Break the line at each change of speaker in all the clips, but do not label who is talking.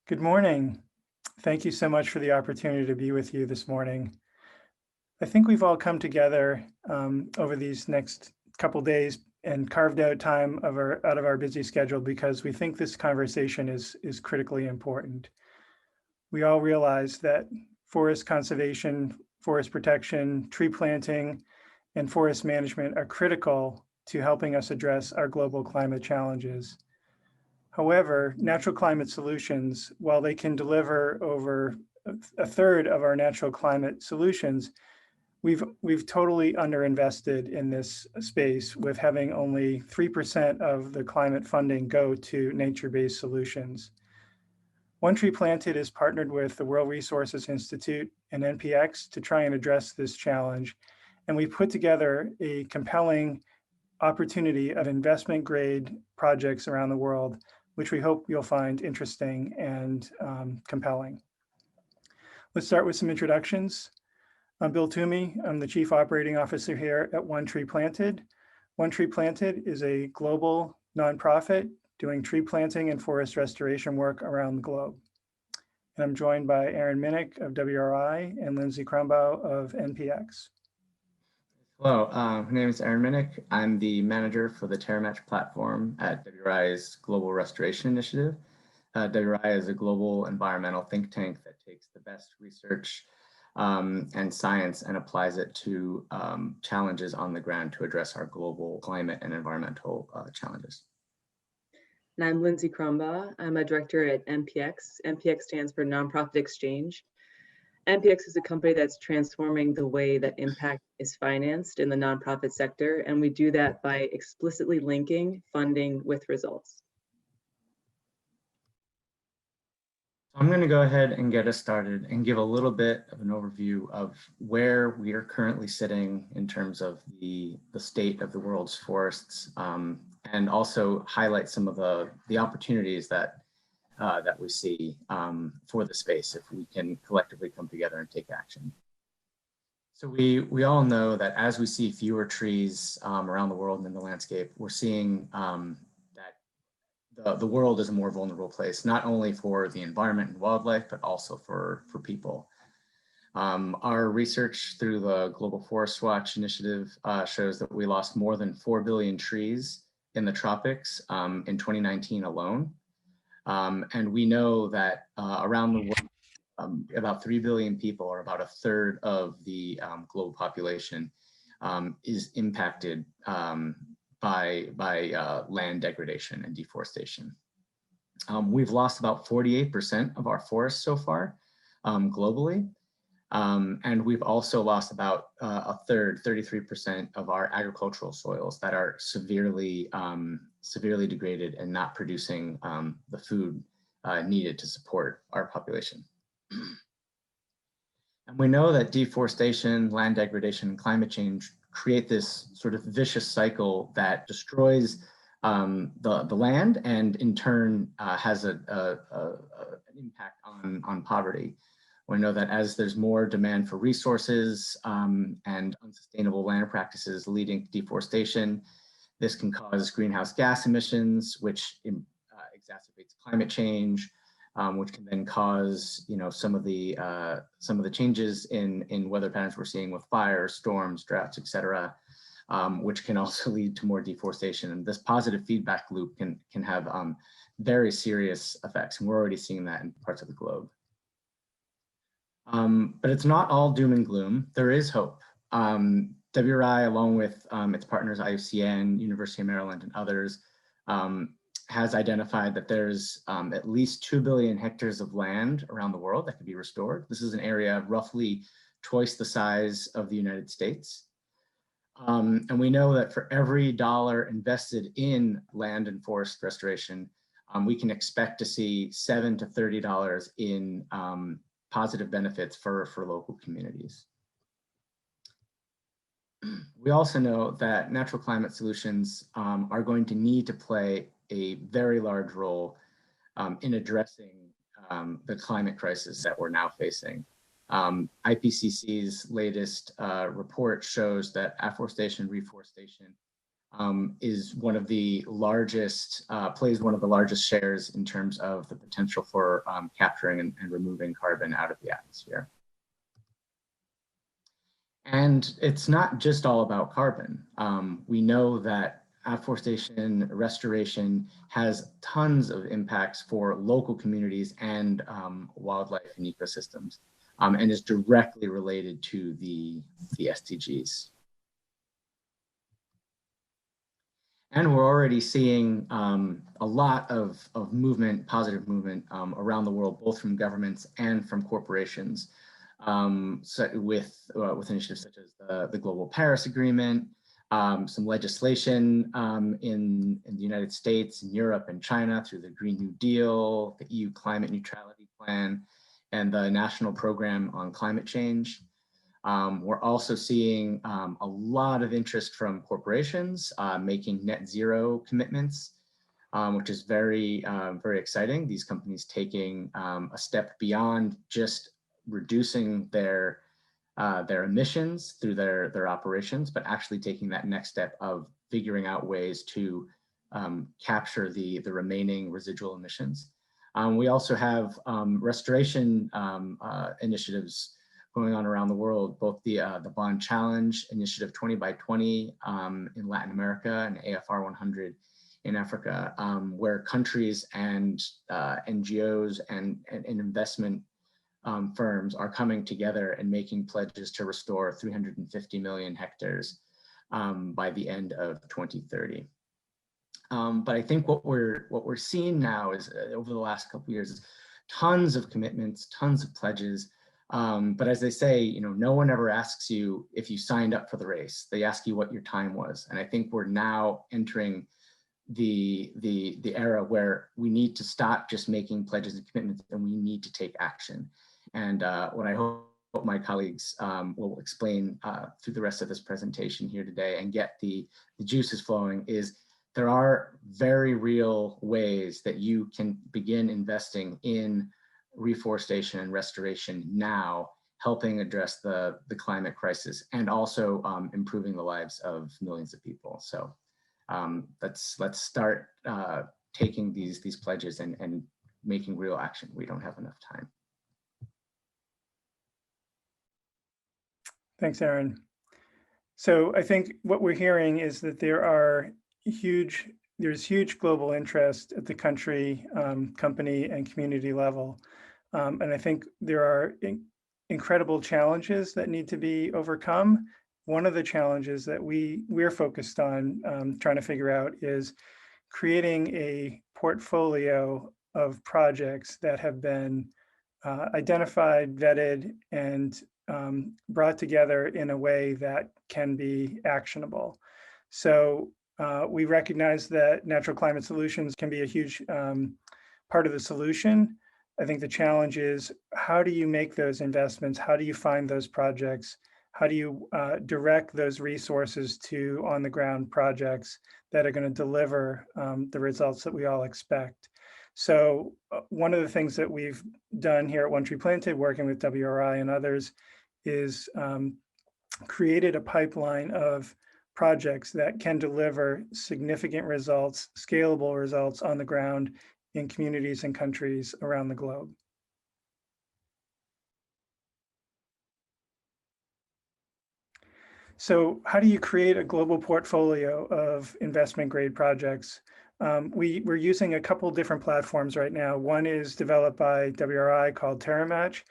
Good morning. Thank you so much for the opportunity to be with you this morning. I think we've all come together over these next couple days and carved out time out of our busy schedule because we think this conversation is critically important. We all realize that forest conservation, forest protection, tree planting, and forest management are critical to helping us address our global climate challenges. However, natural climate solutions, while they can deliver over a third of our natural climate solutions, we've totally underinvested in this space with having only 3% of the climate funding go to nature-based solutions. One Tree Planted is partnered with the World Resources Institute and NPX to try and address this challenge. And we put together a compelling opportunity of investment grade projects around the world, which we hope you'll find interesting and compelling. Let's start with some introductions. I'm Bill Toomey. I'm the Chief Operating Officer here at One Tree Planted. One Tree Planted is a global nonprofit doing tree planting and forest restoration work around the globe. And I'm joined by Aaron Minnick of WRI and Lindsay Crumbaugh of NPX.
Hello, my name is Aaron Minnick. I'm the manager for the TerraMatch platform at WRI's Global Restoration Initiative. WRI is a global environmental think tank that takes the best research and science and applies it to challenges on the ground to address our global climate and environmental challenges.
And I'm Lindsay Crumbaugh. I'm a director at NPX. NPX stands for Nonprofit Exchange. NPX is a company that's transforming the way that impact is financed in the nonprofit sector, and we do that by explicitly linking funding with results.
I'm going to go ahead and get us started and give a little bit of an overview of where we are currently sitting in terms of the state of the world's forests, and also highlight some of the opportunities that we see for the space if we can collectively come together and take action. So we all know that as we see fewer trees around the world and in the landscape, we're seeing that the world is a more vulnerable place, not only for the environment and wildlife, but also for people. Our research through the Global Forest Watch initiative shows that we lost more than 4 billion trees in the tropics in 2019 alone. And we know that around the world, about 3 billion people, or about a third of the global population, is impacted by land degradation and deforestation. We've lost about 48% of our forests so far globally. And we've also lost about a third, 33% of our agricultural soils that are severely degraded and not producing the food needed to support our population. And we know that deforestation, land degradation, and climate change create this sort of vicious cycle that destroys the land and in turn has an impact on poverty. We know that as there's more demand for resources and unsustainable land practices leading to deforestation, this can cause greenhouse gas emissions, which exacerbates climate change, which can then cause, some of the changes in weather patterns we're seeing with fires, storms, droughts, et cetera, which can also lead to more deforestation. And this positive feedback loop can have very serious effects, and we're already seeing that in parts of the globe. But it's not all doom and gloom. There is hope. WRI, along with its partners, IUCN, University of Maryland, and others, has identified that there's at least 2 billion hectares of land around the world that could be restored. This is an area roughly twice the size of the United States. And we know that for every dollar invested in land and forest restoration, we can expect to see $7 to $30 in positive benefits for local communities. We also know that natural climate solutions are going to need to play a very large role in addressing the climate crisis that we're now facing. IPCC's latest report shows that afforestation, reforestation is one of the largest, plays one of the largest shares in terms of the potential for capturing and removing carbon out of the atmosphere. And it's not just all about carbon. We know that afforestation, restoration has tons of impacts for local communities and wildlife and ecosystems, and is directly related to the SDGs. And we're already seeing a lot of movement, positive movement around the world, both from governments and from corporations, so with initiatives such as the Global Paris Agreement, some legislation in the United States, in Europe, and China through the Green New Deal, the EU Climate Neutrality Plan, and the National Program on Climate Change. We're also seeing a lot of interest from corporations making net zero commitments, which is very, very exciting. These companies taking a step beyond just reducing their emissions through their operations, but actually taking that next step of figuring out ways to capture the remaining residual emissions. We also have restoration initiatives going on around the world, both the Bond Challenge Initiative 20 by 20 in Latin America and AFR 100 in Africa, where countries and NGOs and investment firms are coming together and making pledges to restore 350 million hectares by the end of 2030. But I think what we're seeing now is over the last couple of years is tons of commitments, tons of pledges. But as they say, no one ever asks you if you signed up for the race. They ask you what your time was. And I think we're now entering the era where we need to stop just making pledges and commitments, and we need to take action. And what I hope my colleagues will explain through the rest of this presentation here today and get the juices flowing is there are very real ways that you can begin investing in reforestation and restoration now, helping address the climate crisis and also improving the lives of millions of people. So let's start taking these pledges and making real action. We don't have enough time.
Thanks, Aaron. So I think what we're hearing is that there's huge global interest at the country, company, and community level. And I think there are incredible challenges that need to be overcome. One of the challenges that we're focused on trying to figure out is creating a portfolio of projects that have been identified, vetted, and brought together in a way that can be actionable. So we recognize that natural climate solutions can be a huge part of the solution. I think the challenge is, how do you make those investments? How do you find those projects? How do you direct those resources to on-the-ground projects that are going to deliver the results that we all expect? So one of the things that we've done here at One Tree Planted, working with WRI and others, is created a pipeline of projects that can deliver significant results, scalable results on the ground in communities and countries around the globe. So how do you create a global portfolio of investment grade projects? We're using a couple different platforms right now. One is developed by WRI called TerraMatch.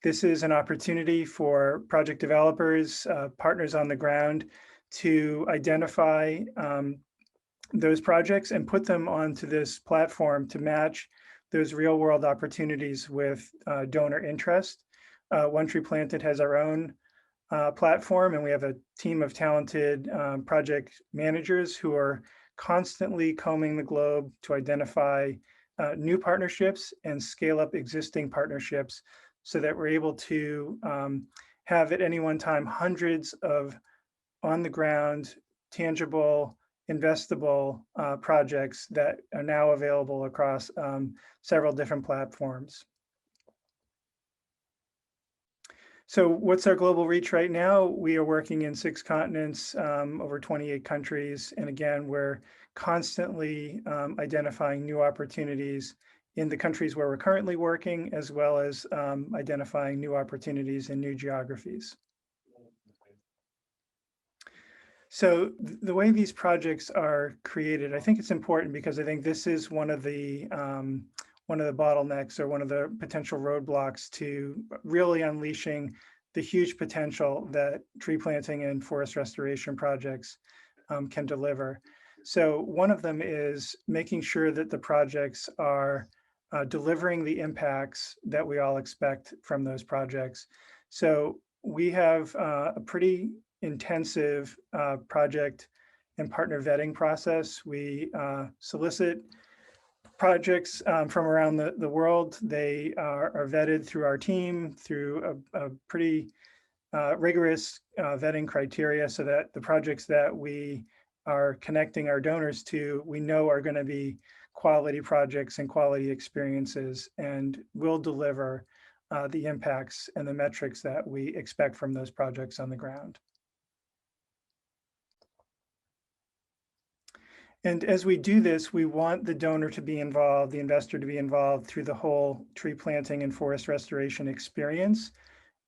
This is an opportunity for project developers, partners on the ground, to identify those projects and put them onto this platform to match those real world opportunities with donor interest. One Tree Planted has our own platform, and we have a team of talented project managers who are constantly combing the globe to identify new partnerships and scale up existing partnerships so that we're able to have at any one time hundreds of on the ground, tangible, investable projects that are now available across several different platforms. So what's our global reach right now? We are working in 6 continents, over 28 countries. And again, we're constantly identifying new opportunities in the countries where we're currently working, as well as identifying new opportunities in new geographies. So the way these projects are created, I think it's important because I think this is one of the bottlenecks or one of the potential roadblocks to really unleashing the huge potential that tree planting and forest restoration projects can deliver. So one of them is making sure that the projects are delivering the impacts that we all expect from those projects. So we have a pretty intensive project and partner vetting process. We solicit projects from around the world. They are vetted through our team through a pretty rigorous vetting criteria so that the projects that we are connecting our donors to, we know are going to be quality projects and quality experiences and will deliver the impacts and the metrics that we expect from those projects on the ground. And as we do this, we want the donor to be involved, the investor to be involved through the whole tree planting and forest restoration experience.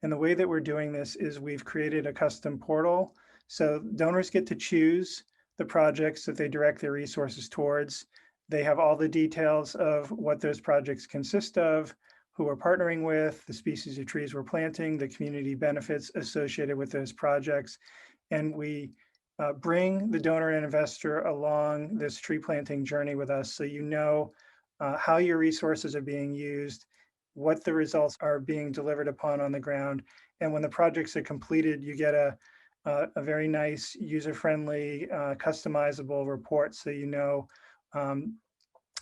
And the way that we're doing this is we've created a custom portal. So donors get to choose the projects that they direct their resources towards. They have all the details of what those projects consist of, who we're partnering with, the species of trees we're planting, the community benefits associated with those projects. And we bring the donor and investor along this tree planting journey with us so you know how your resources are being used, what the results are being delivered upon on the ground. And when the projects are completed, you get a very nice, user-friendly, customizable report so you know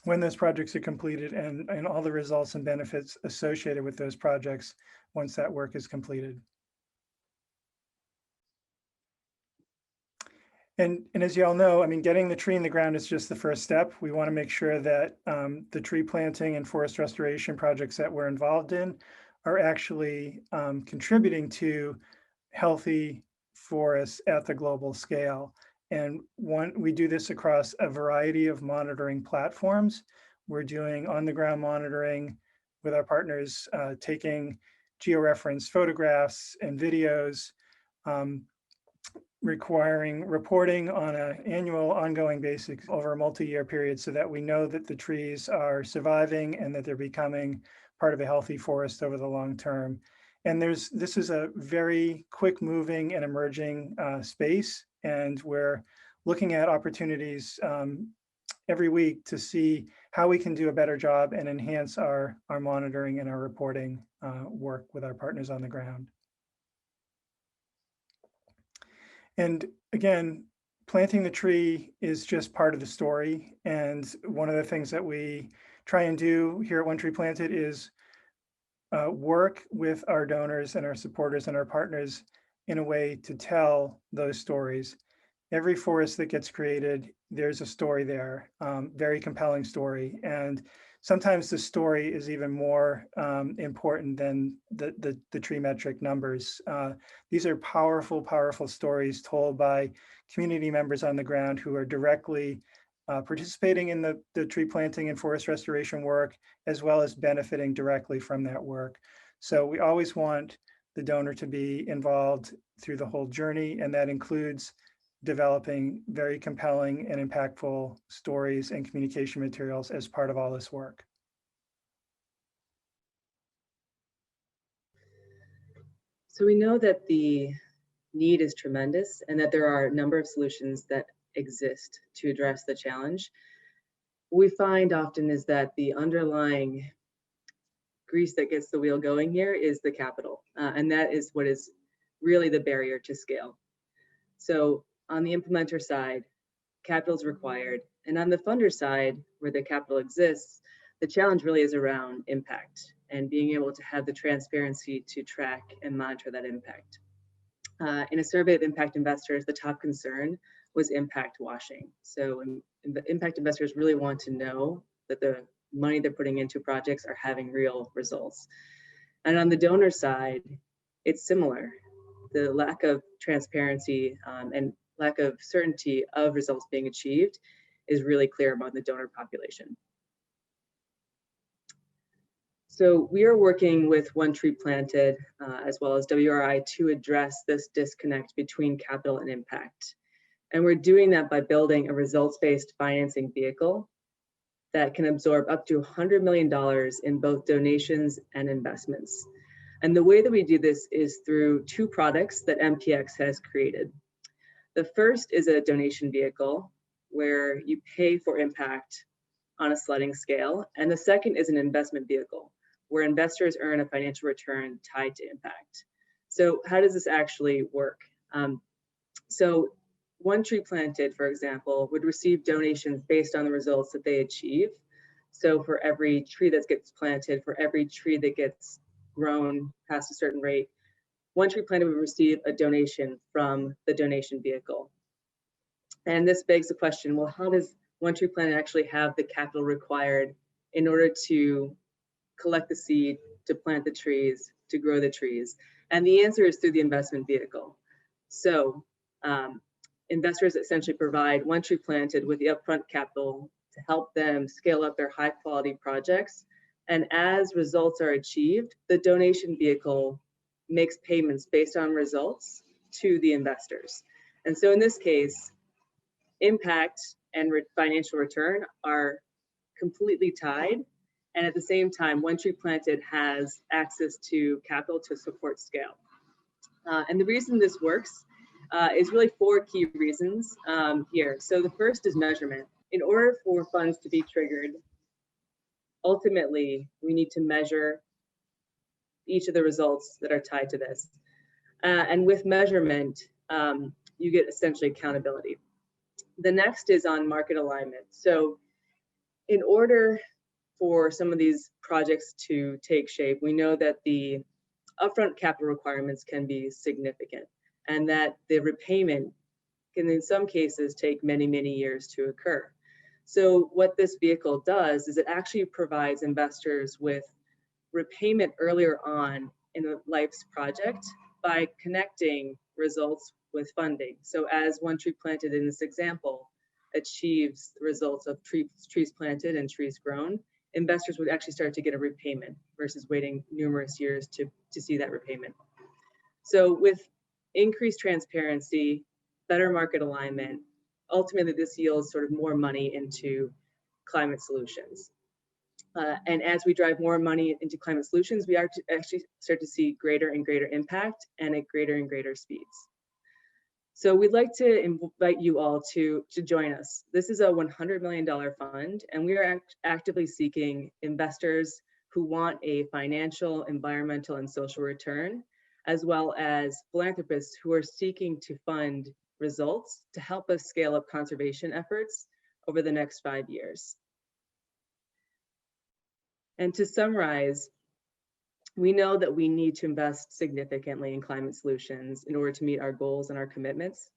when those projects are completed and all the results and benefits associated with those projects once that work is completed. And as you all know, I mean, getting the tree in the ground is just the first step. We want to make sure that the tree planting and forest restoration projects that we're involved in are actually contributing to healthy forests at the global scale. And we do this across a variety of monitoring platforms. We're doing on-the-ground monitoring with our partners, taking georeferenced photographs and videos, requiring reporting on an annual ongoing basis over a multi-year period so that we know that the trees are surviving and that they're becoming part of a healthy forest over the long term. And this is a very quick moving and emerging space, and we're looking at opportunities every week to see how we can do a better job and enhance our monitoring and our reporting work with our partners on the ground. And again, planting the tree is just part of the story. And one of the things that we try and do here at One Tree Planted is work with our donors and our supporters and our partners in a way to tell those stories. Every forest that gets created, there's a story there, very compelling story. And sometimes the story is even more important than the tree metric numbers. These are powerful, powerful stories told by community members on the ground who are directly participating in the tree planting and forest restoration work, as well as benefiting directly from that work. So we always want the donor to be involved through the whole journey, and that includes developing very compelling and impactful stories and communication materials as part of all this work.
So we know that the need is tremendous and that there are a number of solutions that exist to address the challenge. What we find often is that the underlying grease that gets the wheel going here is the capital. And that is what is really the barrier to scale. So on the implementer side, capital is required. And on the funder side, where the capital exists, the challenge really is around impact and being able to have the transparency to track and monitor that impact. In a survey of impact investors, the top concern was impact washing. So the impact investors really want to know that the money they're putting into projects are having real results. And on the donor side, it's similar. The lack of transparency and lack of certainty of results being achieved is really clear among the donor population. So we are working with One Tree Planted as well as WRI to address this disconnect between capital and impact. And we're doing that by building a results-based financing vehicle that can absorb up to $100 million in both donations and investments. And the way that we do this is through two products that MPX has created. The first is a donation vehicle where you pay for impact on a sliding scale. And the second is an investment vehicle where investors earn a financial return tied to impact. So how does this actually work? So One Tree Planted, for example, would receive donations based on the results that they achieve. So for every tree that gets planted, for every tree that gets grown past a certain rate, One Tree Planted would receive a donation from the donation vehicle. And this begs the question, well, how does One Tree Planted actually have the capital required in order to collect the seed, to plant the trees, to grow the trees? And the answer is through the investment vehicle. So investors essentially provide One Tree Planted with the upfront capital to help them scale up their high quality projects. And as results are achieved, the donation vehicle makes payments based on results to the investors. And so in this case, impact and financial return are completely tied. And at the same time, One Tree Planted has access to capital to support scale. And the reason this works is really four key reasons here. So the first is measurement. In order for funds to be triggered, ultimately, we need to measure each of the results that are tied to this. And with measurement, you get essentially accountability. The next is on market alignment. So in order for some of these projects to take shape, we know that the upfront capital requirements can be significant and that the repayment can in some cases take many, many years to occur. So what this vehicle does is it actually provides investors with repayment earlier on in the life's project by connecting results with funding. So as One Tree Planted in this example achieves the results of trees planted and trees grown, investors would actually start to get a repayment versus waiting numerous years to see that repayment. So with increased transparency, better market alignment, ultimately this yields sort of more money into climate solutions. And as we drive more money into climate solutions, we are to actually start to see greater and greater impact and at greater and greater speeds. So we'd like to invite you all to join us. This is a $100 million fund, and we are actively seeking investors who want a financial, environmental, and social return, as well as philanthropists who are seeking to fund results to help us scale up conservation efforts over the next 5 years. And to summarize, we know that we need to invest significantly in climate solutions in order to meet our goals and our commitments.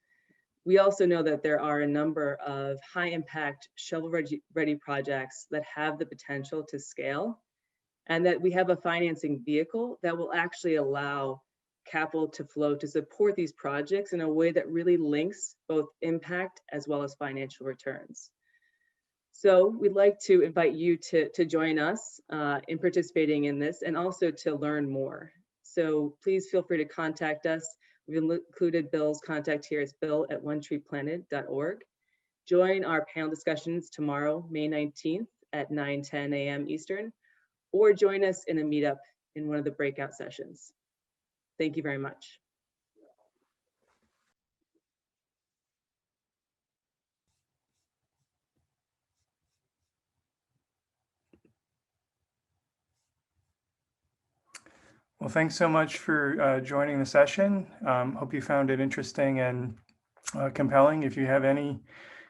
We also know that there are a number of high impact shovel-ready projects that have the potential to scale, and that we have a financing vehicle that will actually allow capital to flow to support these projects in a way that really links both impact as well as financial returns. So we'd like to invite you to join us in participating in this and also to learn more. So please feel free to contact us. We've included Bill's contact here. It's bill@onetreeplanted.org. Join our panel discussions tomorrow, May 19th at 9:10 a.m. Eastern, or join us in a meetup in one of the breakout sessions. Thank you very much.
Well, thanks so much for joining the session. Hope you found it interesting and compelling. If you have any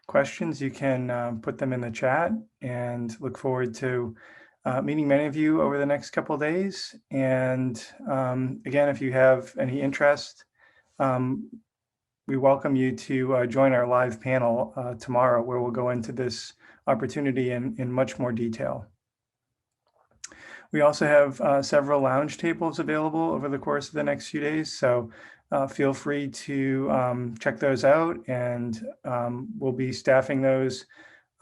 questions, you can put them in the chat, and look forward to meeting many of you over the next couple of days. And again, if you have any interest, we welcome you to join our live panel tomorrow, where we'll go into this opportunity in much more detail. We also have several lounge tables available over the course of the next few days, so feel free to check those out, and we'll be staffing those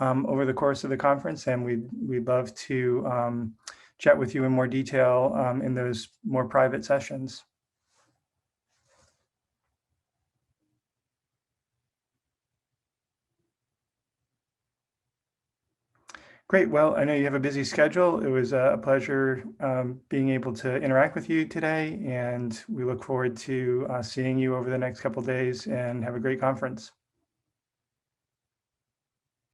over the course of the conference, and we'd love to chat with you in more detail in those more private sessions. Great. Well, I know you have a busy schedule. It was a pleasure being able to interact with you today, and we look forward to seeing you over the next couple of days, and have a great conference.